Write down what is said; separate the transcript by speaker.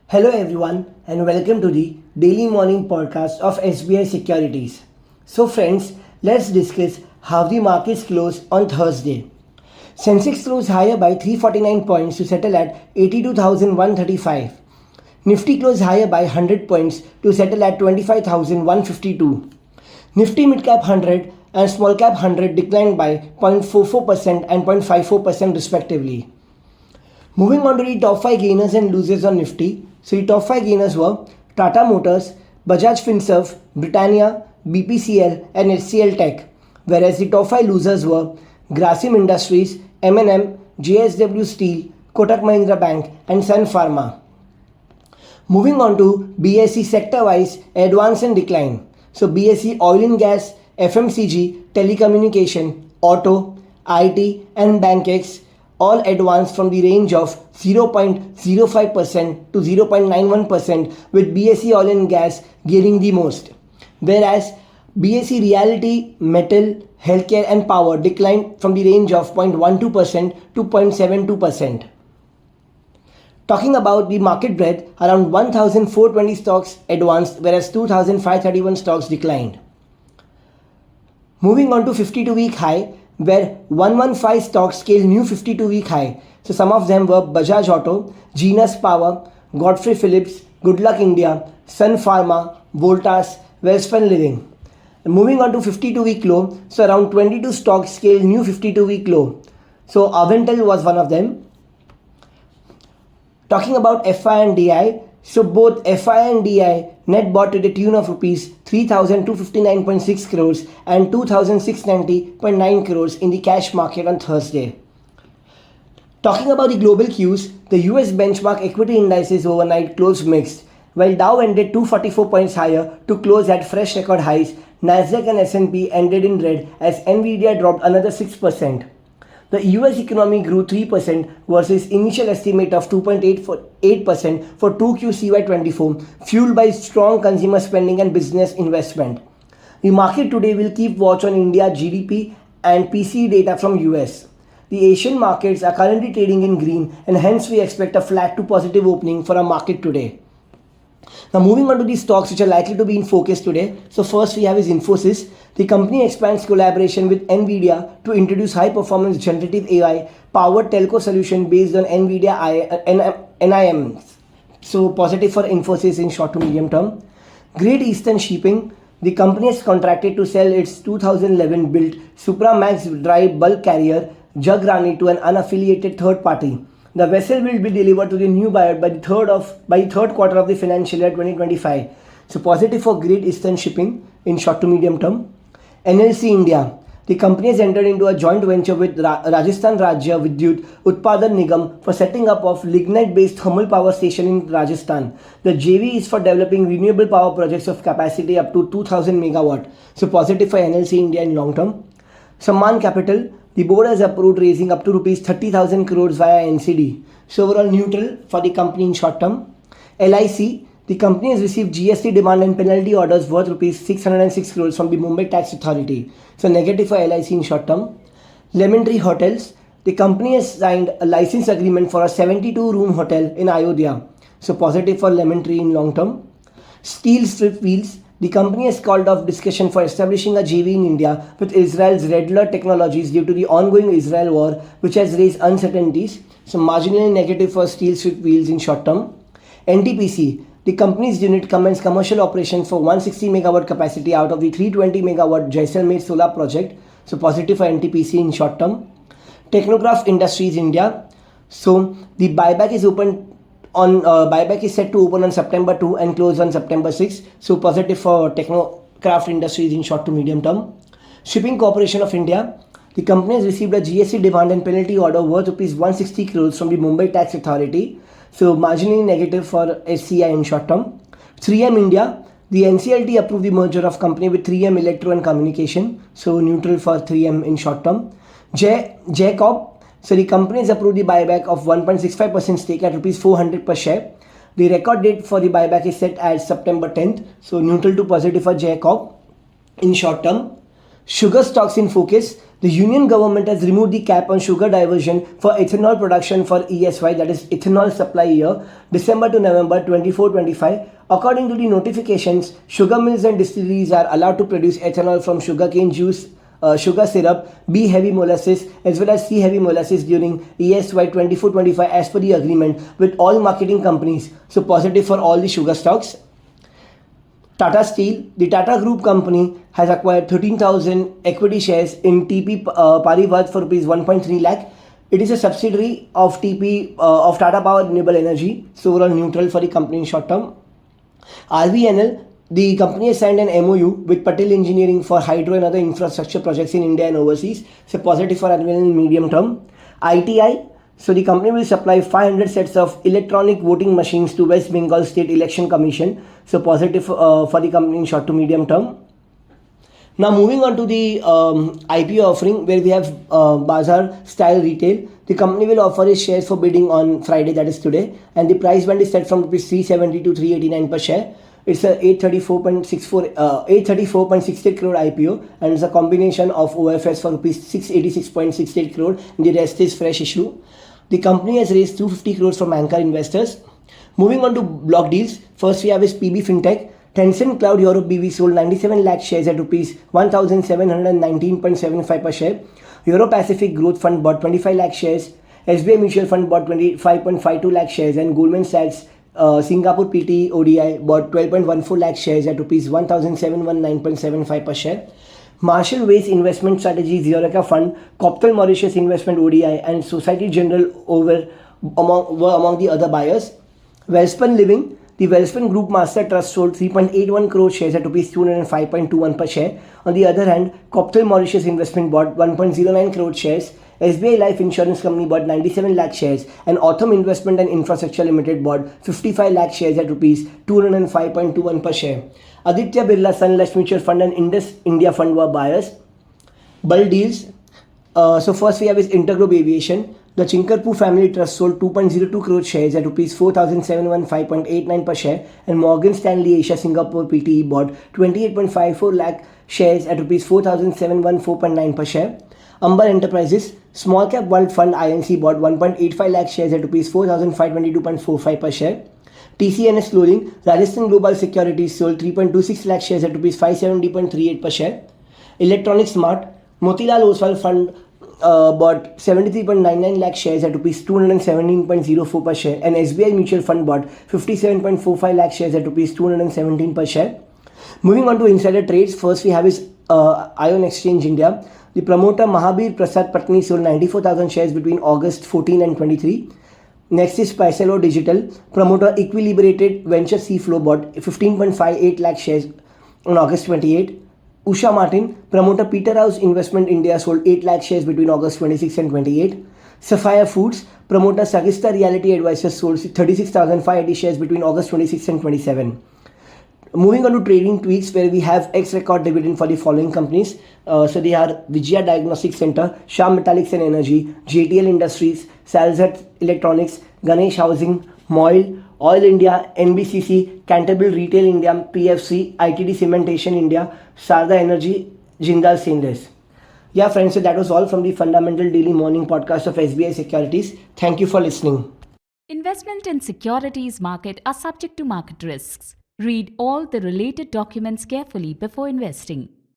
Speaker 1: Hello everyone and welcome to the daily morning podcast of SBI Securities. So friends, let's discuss how the markets closed on Thursday. Sensex closed higher by 349 points to settle at 82,135. Nifty closed higher by 100 points to settle at 25,152. Nifty Midcap 100 and Small Cap 100 declined by 0.44% and 0.54% respectively. Moving on to the top 5 gainers and losers on Nifty. So the top 5 gainers were Tata Motors, Bajaj Finserv, Britannia, BPCL and HCL Tech. Whereas the top 5 losers were Grasim Industries, M&M, JSW Steel, Kotak Mahindra Bank and Sun Pharma. Moving on to BSE sector-wise advance and decline. So BSE Oil and Gas, FMCG, Telecommunication, Auto, IT and BankX all advanced from the range of 0.05% to 0.91%, with BSE Oil and Gas gaining the most. Whereas BSE Realty, Metal, Healthcare and Power declined from the range of 0.12% to 0.72%. Talking about the market breadth, around 1,420 stocks advanced, whereas 2,531 stocks declined. Moving on to 52-week high, where 115 stocks scaled new 52-week high. So some of them were Bajaj Auto, Genus Power, Godfrey Phillips, Good Luck India, Sun Pharma, Voltas, Welspun Living. And moving on to 52-week low, so around 22 stocks scaled new 52-week low. So Aventel was one of them. Talking about FI and DI, so both FI and DI net bought to the tune of rupees 3,259.6 crores and 2,690.9 crores in the cash market on Thursday. Talking about the global cues, the US benchmark equity indices overnight closed mixed. While Dow ended 244 points higher to close at fresh record highs, Nasdaq and S&P ended in red as Nvidia dropped another 6%. The US economy grew 3% versus initial estimate of 2.8% for 2Q CY24, fueled by strong consumer spending and business investment. The market today will keep watch on India GDP and PCE data from US. The Asian markets are currently trading in green and hence we expect a flat to positive opening for our market today. Now moving on to the stocks which are likely to be in focus today. So first we have is Infosys. The company expands collaboration with NVIDIA to introduce high-performance generative AI powered telco solution based on NVIDIA NIMs. So positive for Infosys in short to medium term. Great Eastern Shipping. The company has contracted to sell its 2011 built Supramax dry bulk carrier Jagrani to an unaffiliated third party. The vessel will be delivered to the new buyer by the third quarter of the financial year 2025. So positive for Great Eastern Shipping in short to medium term. NLC India. The company has entered into a joint venture with Rajasthan Rajya Vidyut Utpadan Nigam for setting up of lignite-based thermal power station in Rajasthan. The JV is for developing renewable power projects of capacity up to 2000 megawatt. So positive for NLC India in long term. Samman Capital. The board has approved raising up to rupees 30,000 crores via NCD. So overall neutral for the company in short term. LIC. The company has received GST demand and penalty orders worth rupees 606 crores from the Mumbai Tax Authority. So negative for LIC in short term. Lemon Tree Hotels. The company has signed a license agreement for a 72-room hotel in Ayodhya. So positive for Lemon Tree in long term. Steel Strip Wheels. The company has called off discussion for establishing a JV in India with Israel's Redler Technologies due to the ongoing Israel war, which has raised uncertainties. So marginally negative for Steel Strip Wheels in short term. NTPC. The company's unit commenced commercial operations for 160 megawatt capacity out of the 320 megawatt Jaisalmer solar project. So positive for NTPC in short term. Technocraft Industries India. So the buyback is set to open on September 2 and close on September 6. So positive for Technocraft Industries in short to medium term. Shipping Corporation of India. The company has received a GST demand and penalty order worth rupees 160 crores from the Mumbai Tax Authority. So marginally negative for SCI in short term. 3M India. The NCLT approved the merger of company with 3M Electro and Communication. So neutral for 3M in short term. Jacob. So the company has approved the buyback of 1.65% stake at rupees 400 per share. The record date for the buyback is set as September 10th. So neutral to positive for Jacob in short term. Sugar stocks in focus. The Union government has removed the cap on sugar diversion for ethanol production for ESY, that is ethanol supply year, December to November 24-25. According to the notifications, sugar mills and distilleries are allowed to produce ethanol from sugarcane juice, sugar syrup, B heavy molasses as well as C heavy molasses during ESY 24-25 as per the agreement with all marketing companies. So positive for all the sugar stocks. Tata Steel, the Tata Group company has acquired 13,000 equity shares in TP Parivat for rupees 1.3 lakh. It is a subsidiary of TP of Tata Power Renewable Energy, so overall neutral for the company in short term. RVNL, the company has signed an MOU with Patel Engineering for hydro and other infrastructure projects in India and overseas, so positive for RVNL in medium term. ITI, so the company will supply 500 sets of electronic voting machines to West Bengal State Election Commission. So positive for the company in short to medium term. Now moving on to the IPO offering, where we have Bazaar Style Retail. The company will offer its shares for bidding on Friday, that is today, and the price band is set from rupees 370 to 389 per share. It's a 834.68 crore IPO, and it's a combination of OFS for rupees 686.68 crore, and the rest is fresh issue. The company has raised 250 crores from anchor investors. Moving on to block deals, first we have is PB Fintech. Tencent Cloud Europe BV sold 97 lakh shares at rupees 1,719.75 per share. Euro Pacific Growth Fund bought 25 lakh shares. SBI Mutual Fund bought 25.52 lakh shares, and Goldman Sachs Singapore PTE ODI bought 12.14 lakh shares at rupees 1,719.75 per share. Marshall Wace Investment Strategies Eureka Fund, Coptal Mauritius Investment ODI, and Society General were among the other buyers. Welspun Living, the Welspun Group Master Trust sold 3.81 crore shares at rupees 205.21 per share. On the other hand, Coptal Mauritius Investment bought 1.09 crore shares. SBI Life Insurance Company bought 97 lakh shares, and Autumn Investment and Infrastructure Limited bought 55 lakh shares at rupees 205.21 per share. Aditya Birla Sun Life Mutual Fund and Indus India Fund were buyers. Bull deals. So first we have is Interglobe Aviation. The Chinkarpur Family Trust sold 2.02 crore shares at rupees 4,715.89 per share, and Morgan Stanley Asia Singapore Pte bought 28.54 lakh shares at rupees 4,714.9 per share. Amber Enterprises, Small Cap World Fund INC bought 1.85 lakh shares at rupees 4,522.45 per share. TCNS Clothing, Rajasthan Global Securities sold 3.26 lakh shares at rupees 570.38 per share. Electronic Smart, Motilal Oswal Fund bought 73.99 lakh shares at rupees 217.04 per share, and SBI Mutual Fund bought 57.45 lakh shares at rupees 217 per share. Moving on to insider trades, first we have is Ion Exchange India. The promoter Mahabir Prasad Patni sold 94,000 shares between August 14 and 23. Next is Paisalo Digital. Promoter Equilibrated Venture C-Flow bought 15.58 lakh shares on August 28. Usha Martin, promoter Peterhouse Investment India sold 8 lakh shares between August 26 and 28. Sapphire Foods, promoter Sagista Reality Advisors sold 36,580 shares between August 26 and 27. Moving on to trading tweaks, where we have X record dividend for the following companies. So they are Vijaya Diagnostic Center, Sham Metallics and Energy, JTL Industries, Salzat Electronics, Ganesh Housing, Moil, Oil India, NBCC, Canterbury Retail India, PFC, ITD Cementation India, Sarda Energy, Jindal Stainless. Yeah, friends, so that was all from the Fundamental Daily Morning Podcast of SBI Securities. Thank you for listening.
Speaker 2: Investment in securities market are subject to market risks. Read all the related documents carefully before investing.